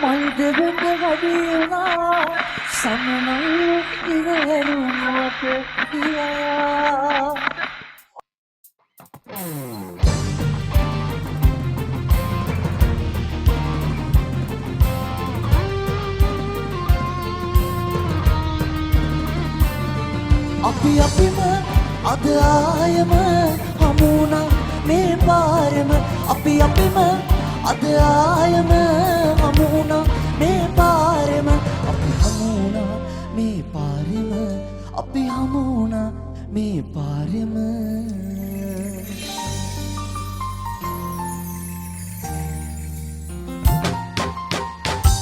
මල්ද වෙත වැඩි වුණා සමනල් ඉවරුණාට ගියා අපි අපිම අද ආයම හමුණා මේ පාරෙම අපි අපිම අද ආයම හමුණා මේ පාරෙම අපි හමුණා මේ පාරෙම අපි හමුණා මේ පාරෙම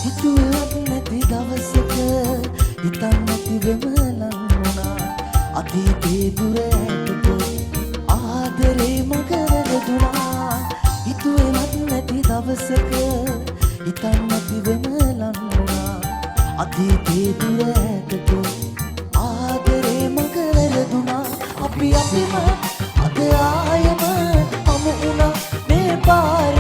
හිතුවත් නැති දවසක හිතන් නැති වෙමලන් වුණා අතීතේ දුර ඇටට ආදරේ මගරදුනා හිතුවත් නැති දවසක හිතන් නැති වෙමලන් වුණා අතීතේ දුර ඇටට ආදරේ මගරදුනා අපි අපිම අද ආයම හමු වුණා මේ පාර